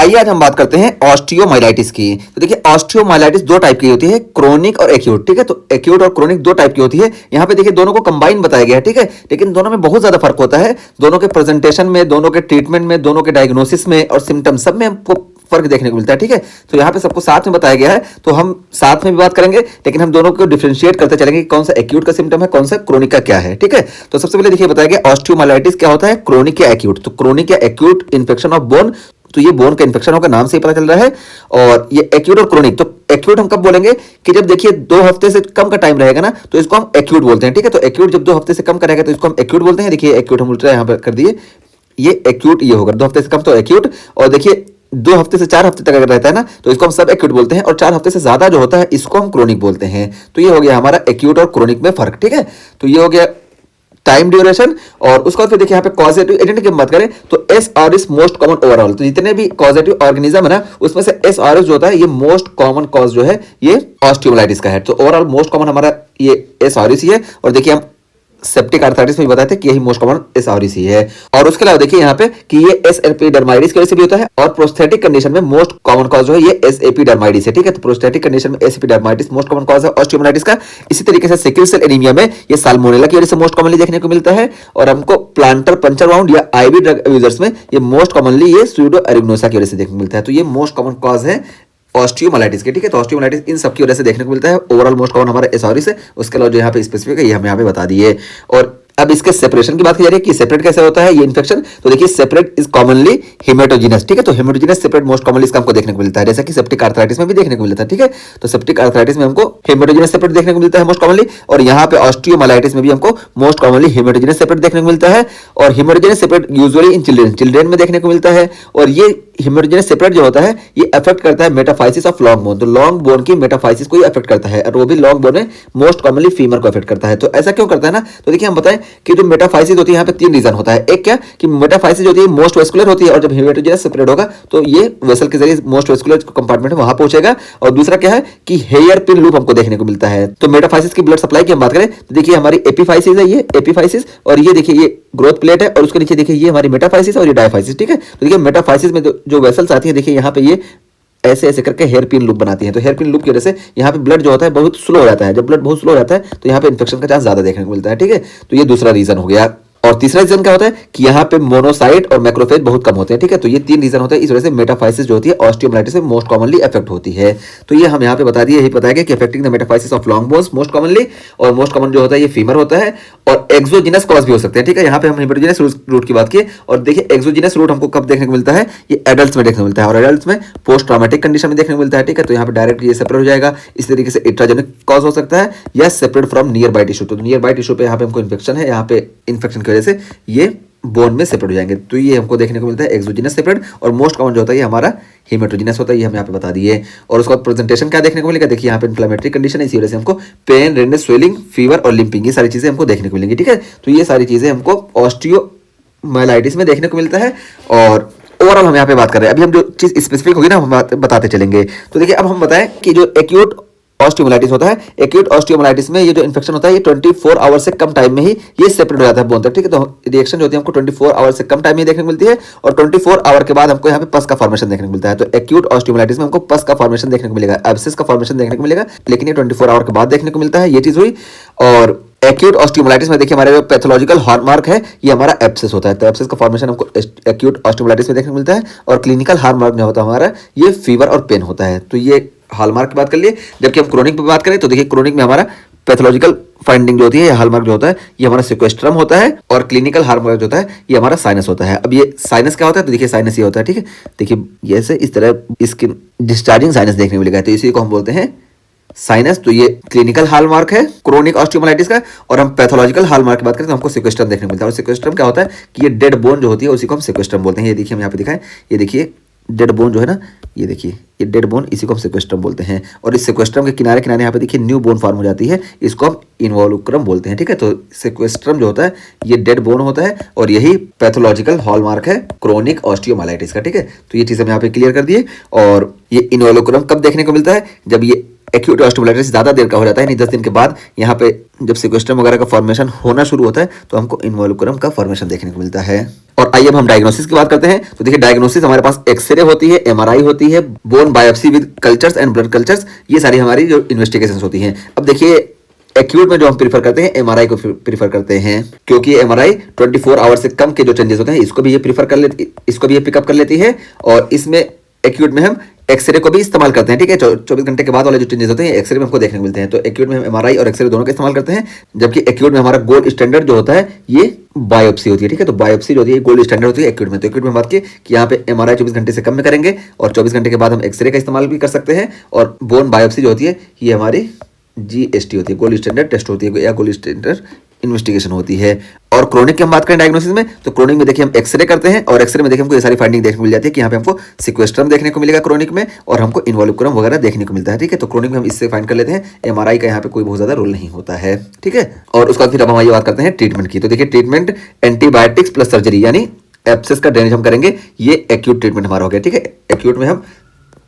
आइए आज हम बात करते हैं ऑस्टियोमाइलाइटिस की। तो देखिए ऑस्टियोमाइलाइटिस दो टाइप की होती है, क्रोनिक और एक्यूट। ठीक है, तो एक्यूट और क्रोनिक दो टाइप की होती है। यहाँ पे देखिए दोनों को कंबाइन बताया गया है। ठीक है, लेकिन दोनों में बहुत ज्यादा फर्क होता है। दोनों के प्रेजेंटेशन में, दोनों के ट्रीटमेंट में, दोनों के डायग्नोसिस में और सिम्टम सब में हमको फर्क देखने को मिलता है। ठीक है, तो यहाँ पे सबको साथ में बताया गया है, तो हम साथ में भी बात करेंगे, लेकिन हम दोनों को डिफरेंशिएट करते चलेंगे कि कौन सा एक्यूट का सिम्टम है, कौन सा क्रोनिक का क्या है। ठीक है, तो सबसे पहले देखिए बताया गया ऑस्टियोमाइलाइटिस क्या होता है, क्रोनिक या एक्यूट। तो क्रोनिक या एक्यूट इन्फेक्शन ऑफ बोन, तो ये बोन का इन्फेक्शन होगा, नाम से ही पता चल रहा है। और ये एक्यूट और क्रोनिक, तो एक्यूट हम कब बोलेंगे कि जब देखिए 2 हफ्ते से कम का टाइम रहेगा ना, तो इसको हम एक्यूट बोलते हैं। ठीक है, तो एक्यूट जब 2 हफ्ते से कम का रहेगा तो इसको हम एक्यूट बोलते हैं। देखिए एक्यूट हम उल्टा यहाँ पर कर दिए, ये एक्यूट ये होगा 2 हफ्ते से कम तो एक्यूट। और देखिए 2 हफ्ते से 4 हफ्ते तक अगर रहता है ना, तो इसको हम सब एक्यूट बोलते हैं। और 4 हफ्ते से ज्यादा जो होता है इसको हम क्रोनिक बोलते हैं। तो ये हो गया हमारा एक्यूट और क्रोनिक में फर्क। ठीक है, तो ये हो गया टाइम ड्यूरेशन। और उसके बाद फिर देखिए यहाँ पे कॉजेटिव एजेंट की बात करें तो S R is most common overall. तो जितने भी कॉजेटिव ऑर्गेनिज्म है ना, उसमें से एस आर जो होता है ये मोस्ट कॉमन कॉज जो है ये ऑस्टियोमाइलाइटिस का है। तो ओवरऑल मोस्ट कॉमन हमारा ये एस आर ही है। और देखिए हम सेप्टिक आर्थराइटिस में भी बताए थे कि यही मोस्ट कॉमन एसआरईसी है। और उसके अलावा देखिए यहाँ पे कि ये एस एपिडर्माइटिस की वजह से भी होता है। और प्रोस्थेटिक कंडीशन में मोस्ट कॉमन कॉज जो है ये एस एपिडर्माइटिस है। ठीक है, तो प्रोस्थेटिक कंडीशन में एस एपिडर्माइटिस मोस्ट कॉमन कॉज है ऑस्टियोमाइलाइटिस का। इसी तरीके से सिकल सेल एनीमिया में ये साल्मोनेला की वजह से मोस्ट कॉमनली देखने को मिलता है। और हमको प्लांटर पंचर वाउंड या आईवी ड्रग यूजर्स में ये मोस्ट कॉमनली ये सूडो एरिग्नोसा की वजह से देखने को मिलता है। तो ये मोस्ट कॉमन कॉज है ऑस्टियोमाइलाइटिस के। ठीक है, तो ऑस्टियोमाइलाइटिस इन सब की वजह से देखने को मिलता है। ओवरऑल मोस्ट कॉमन हमारा एसआरई से, उसके अलावा जो यहाँ पे स्पेसिफिक है ये हम यहाँ पे बता दिए। और अब इसके सेपरेशन की बात की जा रही है कि सेपरेट कैसे होता है ये इन्फेक्शन। तो देखिए सेपरेट इज कॉमनली हेमेटोजिनस। ठीक है, तो हेमेटोजिनस सेपरेट मोस्ट कॉमनली इसका हमको देखने को मिलता है, जैसा कि सेप्टिक आर्थराइटिस में भी देखने को मिलता है। ठीक है, तो सेप्टिक आर्थराइटिस में हमको हेमेटोजिनस सेपरेट देखने को मिलता है मोस्ट कॉमनली। और यहाँ पे ऑस्टियोमाइलाइटिस में भी हमको मोस्ट कॉमनली हेमेटोजिनस सेपरेट देखने को मिलता है। और हेमेटोजिनस सेपरेट यूजुअली इन चिल्ड्रेन में देखने को मिलता है। और ये हेमेटोजेनस सेपरेट जो होता है ये अफेक्ट करता है मेटाफाइसिस ऑफ लॉन्ग बोन। तो लॉन्ग बोन की मेटाफाइसिस को ही अफेक्ट करता है, और वो भी लॉन्ग बोन में मोस्ट कॉमनली फीमर को अफेक्ट करता है। तो ऐसा क्यों करता है ना, तो देखिए हम बताएं कि जो मेटाफाइसिस होती है यहाँ पे 3 रीजन होता है। एक क्या कि मेटाफाइसिस होती है मोस्ट वेस्कुलर होती है, और जब हेमेटोजेनस सेपरेट होगा तो ये वेसल के जरिए मोस्ट वेस्कुलर कंपार्टमेंट में वहां पहुंचेगा। और दूसरा क्या है कि हेयर पिन लूप हमको देखने को मिलता है। तो मेटाफाइसिस की ब्लड सप्लाई की हम बात करें तो देखिए हमारी एपिफाइसिस है, ये एपिफाइसिस, और ये देखिए ये ग्रोथ प्लेट है, और उसके नीचे देखिए ये हमारी मेटाफाइसिस और ये डायफाइसिस। ठीक है, तो देखिए मेटाफाइसिस में जो वेसल्स आती है देखिए यहाँ पे ये ऐसे ऐसे करके हेयर पिन लूप बनाती है। तो हेयर पिन लूप की वजह से यहाँ पे ब्लड जो होता है बहुत स्लो हो जाता है। जब ब्लड बहुत स्लो हो जाता है तो यहाँ पे इन्फेक्शन का चांस ज्यादा देखने को मिलता है। ठीक है, तो ये दूसरा रीजन हो गया। और तीसरा रीजन क्या होता है कि यहाँ पे मोनोसाइट और मैक्रोफेज बहुत कम होते हैं। ठीक है, तो ये 3 रीजन होते हैं, इस वजह से मेटाफाइसिस जो होती है ऑस्टियोमाइलाइटिस में मोस्ट कॉमनली अफेक्ट होती है। तो ये हम यहाँ पे बता दिए, यही बताया गया कि affecting the metaphysis of long bones most commonly. और मोस्ट कॉमन जो होता है ये फीमर होता है। और एक्सोजिनस कॉज भी हो सकते हैं। ठीक है, यहाँ पे हम हेमेटोजेनस रूट की बात की। और देखिए एक्सोजिनस रूट हमको कब देखने को मिलता है, ये एडल्ट्स में देखने को मिलता है, और एडल्ट्स में पोस्ट ट्रॉमेटिक कंडीशन में देखने को मिलता है। ठीक है, तो यहाँ पे डायरेक्ट ये सेपरेट हो जाएगा। इस तरीके से इंट्राजेनिक कॉज हो सकता है या separate from near by tissue. तो नियर बाय टिश्यू पे यहाँ पे हमको इन्फेक्शन है, यहाँ पे इन्फेक्शन की वजह से ये बोन में सेपरेट हो जाएंगे। तो ये हमको देखने को मिलता है एक्सोजिनस सेपरेट। और मोस्ट कॉमन जो होता है ये हमारा हेमेटोजिनस होता है, ये हम यहाँ पे बता दिए। और उसका प्रेजेंटेशन क्या देखने को मिलेगा, देखिए यहाँ पे इन्फ्लेमेटरी कंडीशन है, इसी वजह से हमको पेन, रेडनेस, स्वेलिंग, फीवर और लिंपिंग, ये सारी चीजें हमको देखने को मिलेंगी। ठीक है, तो ये सारी चीजें हमको ऑस्टियोमाइलाइटिस में देखने को मिलता है। और ओवरऑल हम यहाँ पे बात कर रहे हैं, अभी हम जो चीज स्पेसिफिक होगी ना हम बताते चलेंगे। तो देखिए अब हम बताएं कि जो एक्यूट ऑस्टियोमाइलाइटिस होता है, एक्यूट ऑस्टियोमाइलाइटिस में ये जो इन्फेक्शन होता है ये 24 आवर से कम टाइम में ही ये सेपरेट हो जाता है बोन तक। ठीक है, तो रिएक्शन जो होती है हमको 24 आवर से कम टाइम में देखने को मिलती है। और 24 आवर के बाद हमको यहाँ पे पस का फॉर्मेशन देखने को मिलता है। तो एक्यूट ऑस्टियोमाइलाइटिस में हमको पस का फॉर्मेशन देखने को मिलेगा, एब्सेस का फॉर्मेशन देखने को मिलेगा, लेकिन ये 24 आवर के बाद देखने को मिलता है, ये चीज हुई। और एक्यूट ऑस्टियोमाइलाइटिस में देखिए हमारे जो पैथोलॉजिकल हॉलमार्क है ये हमारा एब्सेस होता है। तो एब्सेस का फॉर्मेशन हमको एक्यूट ऑस्टियोमाइलाइटिस में देखने को मिलता है। और क्लिनिकल हॉलमार्क जो होता है हमारा ये फीवर और पेन होता है। तो ये हॉलमार्क की बात कर लिए। जबकि हम क्रोनिक पे बात करें तो देखिए क्रोनिक में हमारा पैथोलॉजिकल फाइंडिंग जो होती है हॉलमार्क जो होता है ये हमारा सिक्वेस्ट्रम होता है। और क्लिनिकल हॉलमार्क जो होता है ये हमारा साइनस होता है। अब ये साइनस क्या होता है, तो देखिए साइनस ये होता है। ठीक है, देखिए ये ऐसे इस तरह इसकी डिस्चार्जिंग साइनस देखने को मिलेगा, तो इसी को हम बोलते हैं साइनस। तो ये क्लिनिकल हॉलमार्क है क्रोनिक ऑस्टियोमाइलाइटिस का। और हम पैथोलॉजिकल हॉलमार्क की बात करें तो हमको सिक्वेस्ट्रम देखने को मिलता है। और सिक्वेस्ट्रम क्या होता है कि ये डेड बोन जो होती है उसी को हम सिक्वेस्ट्रम बोलते हैं। ये देखिए हम यहाँ पे दिखाएं, ये देखिए डेड बोन जो है ना, ये देखिए ये डेड बोन, इसी को हम सिक्वेस्ट्रम बोलते हैं। और इस सिक्वेस्ट्रम के किनारे किनारे यहाँ पे देखिए न्यू बोन फॉर्म हो जाती है, इसको हम इन्वोल्यूक्रम बोलते हैं। ठीक है, तो सिक्वेस्ट्रम जो होता है ये डेड बोन होता है, और यही पैथोलॉजिकल हॉलमार्क है क्रोनिक ऑस्टियोमाइलाइटिस का। ठीक है, तो ये चीज़ हम यहाँ पे क्लियर कर दिए। और ये इन्वोल्यूक्रम कब देखने को मिलता है, जब ये एक्यूट ऑस्टियोमाइलाइटिस ज़्यादा देर का हो जाता है, यानी 10 दिन के बाद यहाँ पे जब सिक्वेस्ट्रम वगैरह का फॉर्मेशन होना शुरू होता है तो हमको इन्वोल्यूक्रम का फॉर्मेशन देखने को मिलता है। और आइए अब हम डायग्नोसिस की बात करते हैं। तो देखिए डायग्नोसिस हमारे पास एक्सरे होती है, एमआरआई होती है, bone biopsy with cultures and blood cultures, ये सारी हमारी जो इन्वेस्टिगेशंस होती हैं। अब देखिए एक्यूट में जो हम प्रीफर करते हैं एमआरआई को प्रीफर करते हैं, क्योंकि एमआरआई 24 आवर से कम के जो चेंजेस होते हैं इसको भी ये प्रीफर कर लेती, इसको भी ये पिकअप कर लेती है। और इसमें एक्यूट में हम एक्सरे को भी इस्तेमाल करते हैं, ठीक है। 24 घंटे के बाद वाले जो चेंजेस होते हैं एक्सरे में हमको देखने को मिलते हैं। तो एक्यूट में हम एमआरआई और एक्सरे दोनों का इस्तेमाल करते हैं, जबकि एक्यूट में हमारा गोल्ड स्टैंडर्ड जो होता है ये बायोप्सी होती है, ठीक है। तो बायोप्सी जो होती है गोल्ड स्टैंडर्ड होती है एक्यूट में। तो एक्यूट में बात की कि यहाँ पे एमआरआई 24 घंटे से कम में करेंगे और 24 घंटे के बाद हम एक्सरे का इस्तेमाल भी कर सकते हैं। और बोन बायोप्सी जो होती है ये हमारी जीएसटी होती है, गोल्ड स्टैंडर्ड टेस्ट होती है या गोल्ड स्टैंडर्ड इन्वेस्टिगेशन होती है। और क्रोनिक की हम बात करें डायग्नोसिस में, तो क्रोनिक में देखिए हम एक्सरे करते हैं और एक्सरे में देखिए हमको ये सारी फाइंडिंग देखने को मिल जाती है कि यहाँ पे हमको सिक्वेस्ट्रम देखने को मिलेगा क्रोनिक में, और हमको इन्वॉल्यूक्रम वगैरह देखने को मिलता है, ठीक है। तो क्रोनिक में हम इससे फाइंड कर लेते हैं, एमआरआई का यहाँ पे कोई बहुत ज्यादा रोल नहीं होता है, ठीक है। और उसके बाद फिर अब हम ये बात करते हैं ट्रीटमेंट की। तो देखिए ट्रीटमेंट एंटीबायोटिक्स प्लस सर्जरी, यानी एब्सेस का ड्रेनेज हम करेंगे, ये एक्यूट ट्रीटमेंट हमारा हो गया, ठीक है। एक्यूट में हम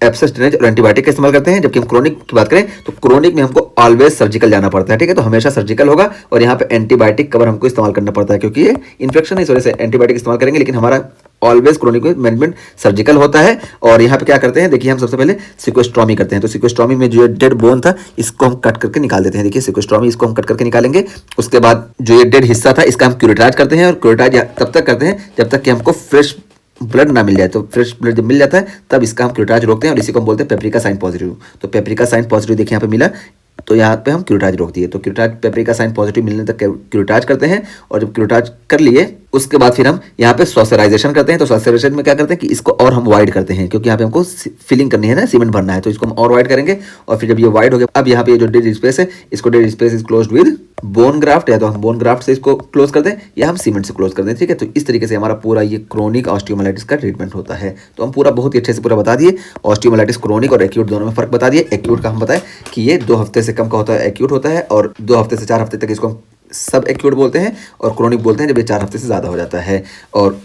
एब्सेस ड्रेनेज और एंटीबायोटिक का इस्तेमाल करते हैं। जबकि हम क्रोनिक की बात करें तो क्रोनिक में हमको ऑलवेज सर्जिकल जाना पड़ता है, ठीक है। तो हमेशा सर्जिकल होगा और यहाँ पे एंटीबायोटिक कवर हमको इस्तेमाल करना पड़ता है, क्योंकि ये इन्फेक्शन है, इस वजह से एंटीबायोटिक इस्तेमाल करेंगे। लेकिन हमारा ऑलवेज क्रोनिक में मैनेजमेंट सर्जिकल होता है। और यहाँ पे क्या करते हैं, देखिए हम सबसे पहले सिक्वेस्ट्रॉमी करते हैं। तो सिक्वेस्ट्रॉमी में जो डेड बोन था इसको हम कट करके निकाल देते हैं। देखिए सिक्वेस्ट्रॉमी, इसको हम कट करके निकालेंगे। उसके बाद जो ये डेड हिस्सा था इसका हम क्यूरेटाज करते हैं, और क्यूरेटाज तब तक करते हैं जब तक कि हमको फ्रेश ब्लड ना मिल जाए। तो फ्रेश ब्लड जब मिल जाता है तब इसका हम क्यूरेटाज रोकते हैं, और इसी को हम बोलते हैं पेपरिका साइन पॉजिटिव। तो पेपरिका साइन पॉजिटिव देखिए यहाँ पे मिला, तो यहाँ पे हम क्यूरेटाज रोक दिए। तो क्यूरेटाज पेपरिका साइन पॉजिटिव मिलने तक क्यूरेटाज करते हैं, और जब क्यूरेटाज कर लिए उसके बाद फिर हम यहाँ पे सॉसराइजेशन करते हैं। तो सॉसराइजेशन में क्या करते हैं कि इसको और हम वाइड करते हैं, क्योंकि यहाँ पे हमको फिलिंग करनी है ना, सीमेंट भरना है, तो इसको हम और वाइड करेंगे। और फिर जब ये वाइड हो गया, अब यहाँ पे जो डेड स्पेस है इसको dead space is closed with bone graft, या तो हम बोन ग्राफ्ट से इसको क्लोज कर दें या हम सीमेंट से क्लोज कर दें, ठीक है। तो इस तरीके से हमारा पूरा ये क्रोनिक ऑस्टियोमाइलाइटिस का ट्रीटमेंट होता है। तो हम पूरा बहुत ही अच्छे से पूरा बता दिए, ऑस्टियोमाइलाइटिस क्रोनिक और एक्यूट दोनों में फर्क बता दिए। एक्यूट का हम बताएं कि ये 2 हफ्ते से कम का होता है एक्यूट होता है, और 2 हफ्ते से 4 हफ्ते तक इसको हम सब एक्यूट बोलते हैं, और क्रोनिक बोलते हैं जब ये 4 हफ्ते से ज़्यादा हो जाता है। और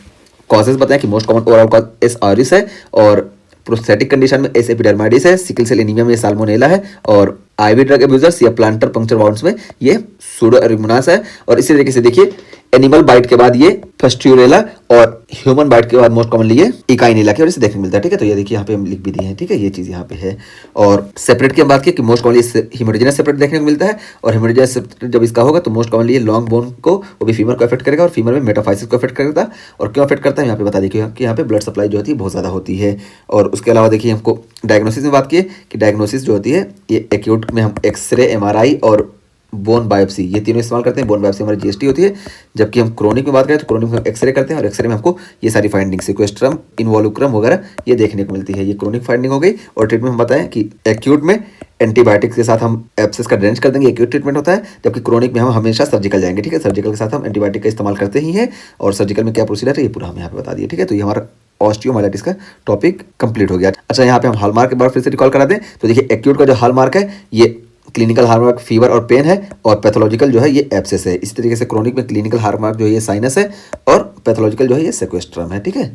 कॉजेज बताएं कि most common overall cause S orris है, और प्रोस्थेटिक कंडीशन में एस एपिडर्माइडिस है, सिकल सेल एनीमिया में साल्मोनेला है, और आईवी ड्रग एब्यूजर्स या प्लांटर पंक्चर वाउंड्स में ये सूडोएरिमुनास है। और इसी तरीके से देखिए एनिमल बाइट के बाद ये फस्ट्यूरेला, और ह्यूमन बाइट के बाद मोस्ट कॉमनली ये इकाइनेला की वजह से देखने को मिलता है, ठीक है। तो ये देखिए यहाँ पे हम लिख भी दिए हैं, ठीक है, ये चीज़ यहाँ पे है। और सेपरेट की हम बात की कि मोस्ट कॉमनली हिमोजेनस सेपरेट देखने को मिलता है, और हिमोजेनस सेपरेट जब इसका होगा तो मोस्ट कॉमनली ये लॉन्ग बोन को, वो भी फीमर को अफेक्ट करेगा, और फीमर में मेटाफाइसिस को अफेक्ट करेगा। और क्यों अफेक्ट करता है यहाँ पे बता देखिए कि यहाँ पे ब्लड सप्लाई जो होती है बहुत ज़्यादा होती है। और उसके अलावा देखिए हमको डायग्नोसिस में बात की कि डायग्नोसिस जो होती है ये एक्यूट में हम एक्सरे, एमआरआई और बोन बायोप्सी ये तीनों इस्तेमाल करते हैं। बोन बायोप्सी हमारी जीएसटी होती है। जबकि हम क्रोनिक में बात करें तो क्रोनिक में हम एक्सरे करते हैं, और एक्सरे में हमको ये सारी फाइंडिंग सिक्वेस्ट्रम, इन्वॉल्यूक्रम वगैरह ये देखने को मिलती है। ये क्रोनिक फाइंडिंग हो गई। और ट्रीटमेंट हम बताएं कि एक्यूट में एंटीबायोटिक्स के साथ हम एब्सेस का ड्रेनेज कर देंगे, एक्यूट ट्रीटमेंट होता है। जबकि क्रोनिक में हम हमेशा सर्जिकल जाएंगे, ठीक है। सर्जिकल के साथ हम एंटीबायोटिक का इस्तेमाल करते ही हैं, और सर्जिकल में क्या प्रोसीजर है ये पूरा हम यहाँ पे बता दिए, ठीक है। तो ये हमारा ऑस्टियोमाइलाइटिस का टॉपिक कंप्लीट हो गया। अच्छा, यहाँ पे हम हॉलमार्क के बार फिर से रिकॉल करा दें। तो देखिए एक्यूट का जो हॉलमार्क है ये क्लिनिकल हार्मार्क फीवर और पेन है, और पैथोलॉजिकल जो है ये एब्सेस है। इस तरीके से क्रोनिक में क्लिनिकल हार्मार्क जो है ये साइनस है, और पैथोलॉजिकल जो है ये सेक्वेस्ट्रम है, ठीक है।